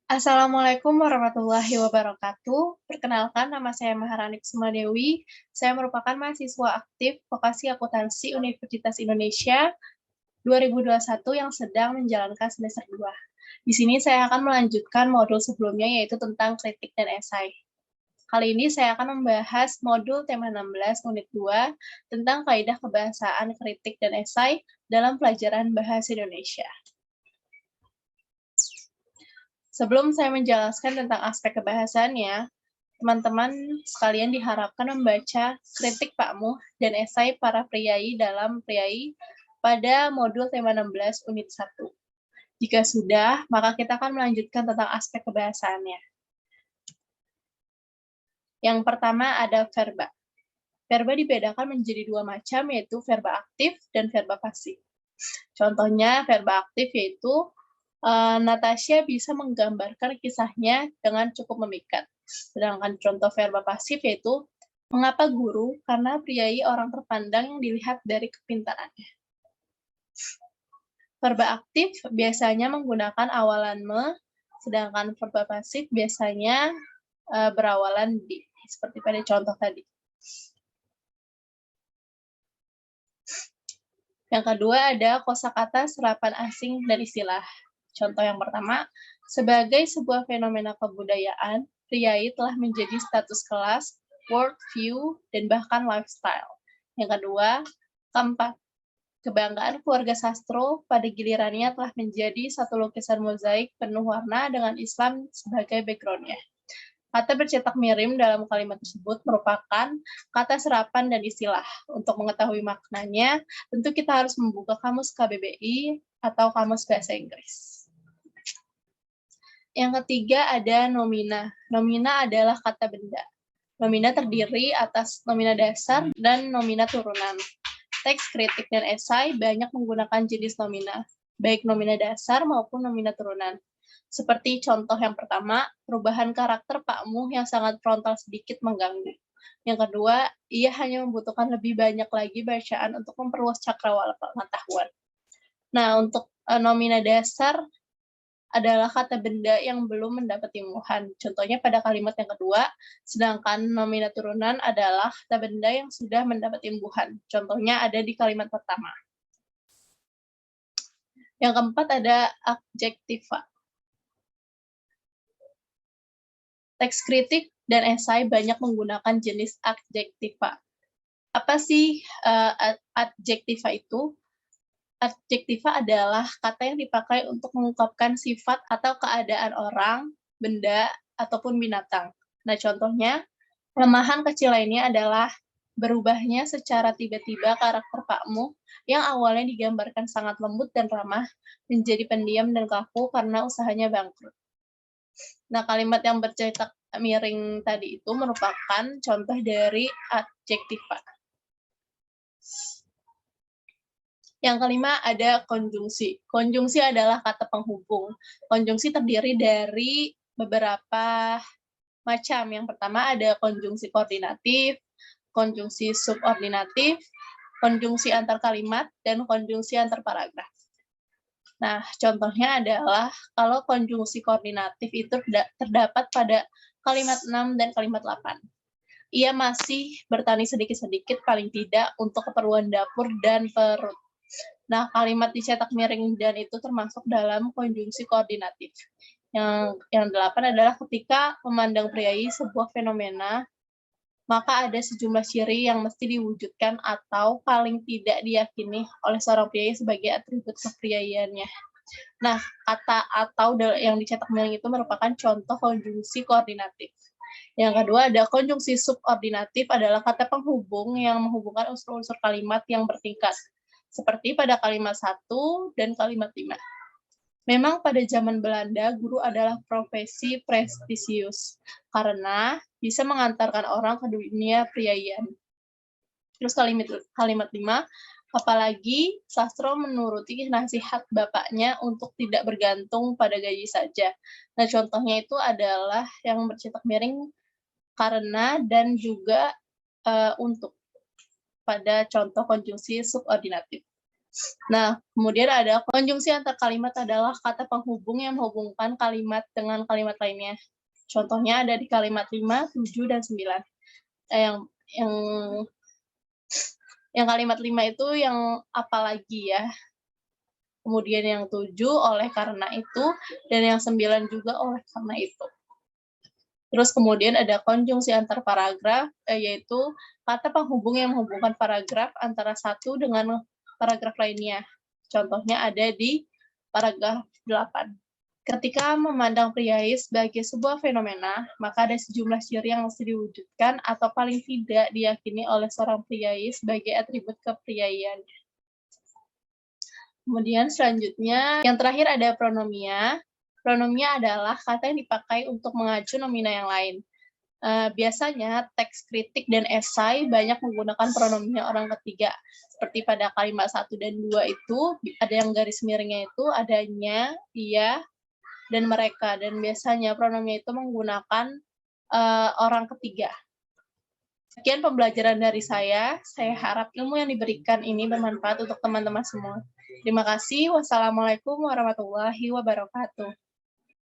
Assalamualaikum warahmatullahi wabarakatuh. Perkenalkan, nama saya Maharani Kusuma Dewi. Saya merupakan mahasiswa aktif Vokasi Akuntansi Universitas Indonesia 2021 yang sedang menjalankan semester 2. Di sini saya akan melanjutkan modul sebelumnya, yaitu tentang kritik dan esai. Kali ini saya akan membahas modul tema 16 unit 2 tentang kaidah kebahasaan kritik dan esai dalam pelajaran bahasa Indonesia. Sebelum saya menjelaskan tentang aspek kebahasaannya, teman-teman sekalian diharapkan membaca kritik Pak Muh dan esai para priai dalam priai pada modul tema 16 unit 1. Jika sudah, maka kita akan melanjutkan tentang aspek kebahasaannya. Yang pertama ada verba. Verba dibedakan menjadi dua macam, yaitu verba aktif dan verba pasif. Contohnya verba aktif yaitu Natasha bisa menggambarkan kisahnya dengan cukup memikat. Sedangkan contoh verba pasif yaitu mengapa guru? Karena priai orang terpandang yang dilihat dari kepintarannya. Verba aktif biasanya menggunakan awalan me, sedangkan verba pasif biasanya berawalan di, seperti pada contoh tadi. Yang kedua ada kosakata serapan asing dan istilah. Contoh yang pertama, sebagai sebuah fenomena kebudayaan, priai telah menjadi status kelas, world view, dan bahkan lifestyle. Yang kedua, keempat, kebanggaan keluarga sastro pada gilirannya telah menjadi satu lukisan mozaik penuh warna dengan Islam sebagai background-nya. Kata bercetak mirim dalam kalimat tersebut merupakan kata serapan dan istilah. Untuk mengetahui maknanya, tentu kita harus membuka kamus KBBI atau kamus bahasa Inggris. Yang ketiga ada nomina. Nomina adalah kata benda. Nomina terdiri atas nomina dasar dan nomina turunan. Teks kritik dan esai banyak menggunakan jenis nomina, baik nomina dasar maupun nomina turunan. Seperti contoh yang pertama, perubahan karakter Pak Muh yang sangat frontal sedikit mengganggu. Yang kedua, ia hanya membutuhkan lebih banyak lagi bacaan untuk memperluas cakrawala pengetahuan. Nah, untuk nomina dasar adalah kata benda yang belum mendapat imbuhan. Contohnya pada kalimat yang kedua, sedangkan nomina turunan adalah kata benda yang sudah mendapat imbuhan. Contohnya ada di kalimat pertama. Yang keempat ada adjektiva. Teks kritik dan esai banyak menggunakan jenis adjektiva. Apa sih adjektiva itu? Adjektiva adalah kata yang dipakai untuk mengungkapkan sifat atau keadaan orang, benda, ataupun binatang. Nah, contohnya, kelemahan kecil lainnya adalah berubahnya secara tiba-tiba karakter Pak Muh yang awalnya digambarkan sangat lembut dan ramah menjadi pendiam dan kaku karena usahanya bangkrut. Nah, kalimat yang bercetak miring tadi itu merupakan contoh dari adjektiva. Yang kelima ada konjungsi. Konjungsi adalah kata penghubung. Konjungsi terdiri dari beberapa macam. Yang pertama ada konjungsi koordinatif, konjungsi subordinatif, konjungsi antar kalimat, dan konjungsi antar paragraf. Nah, contohnya adalah kalau konjungsi koordinatif itu terdapat pada kalimat 6 dan kalimat 8. Ia masih bertani sedikit-sedikit paling tidak untuk keperluan dapur dan perut. Nah, kalimat dicetak miring dan itu termasuk dalam konjungsi koordinatif. Yang 8 adalah ketika memandang priai sebuah fenomena, maka ada sejumlah ciri yang mesti diwujudkan atau paling tidak diyakini oleh seorang priai sebagai atribut kepriaiannya. Nah, kata atau yang dicetak miring itu merupakan contoh konjungsi koordinatif. Yang kedua ada konjungsi subordinatif adalah kata penghubung yang menghubungkan unsur-unsur kalimat yang bertingkat. Seperti pada kalimat 1 dan kalimat 5. Memang pada zaman Belanda, guru adalah profesi prestisius karena bisa mengantarkan orang ke dunia priaian. Terus kalimat 5, apalagi sastro menuruti nasihat bapaknya untuk tidak bergantung pada gaji saja. Nah, contohnya itu adalah yang bercetak miring karena dan juga untuk pada contoh konjungsi subordinatif. Nah, kemudian ada konjungsi antar kalimat adalah kata penghubung yang menghubungkan kalimat dengan kalimat lainnya. Contohnya ada di kalimat 5, 7, dan 9. Yang yang yang kalimat 5 itu yang apalagi ya. Kemudian yang 7 oleh karena itu, dan yang 9 juga oleh karena itu. Terus kemudian ada konjungsi antar paragraf, yaitu kata penghubung yang menghubungkan paragraf antara satu dengan paragraf lainnya. Contohnya ada di paragraf 8. Ketika memandang priai sebagai sebuah fenomena, maka ada sejumlah ciri yang mesti diwujudkan atau paling tidak diyakini oleh seorang priai sebagai atribut kepriaian. Kemudian selanjutnya, yang terakhir ada pronomia. Pronomia adalah kata yang dipakai untuk mengacu nomina yang lain. Biasanya teks kritik dan esai banyak menggunakan pronomia orang ketiga. Seperti pada kalimat 1 dan 2 itu, ada yang garis miringnya itu adanya, ia, dan mereka. Dan biasanya pronomia itu menggunakan orang ketiga. Sekian pembelajaran dari saya. Saya harap ilmu yang diberikan ini bermanfaat untuk teman-teman semua. Terima kasih. Wassalamualaikum warahmatullahi wabarakatuh.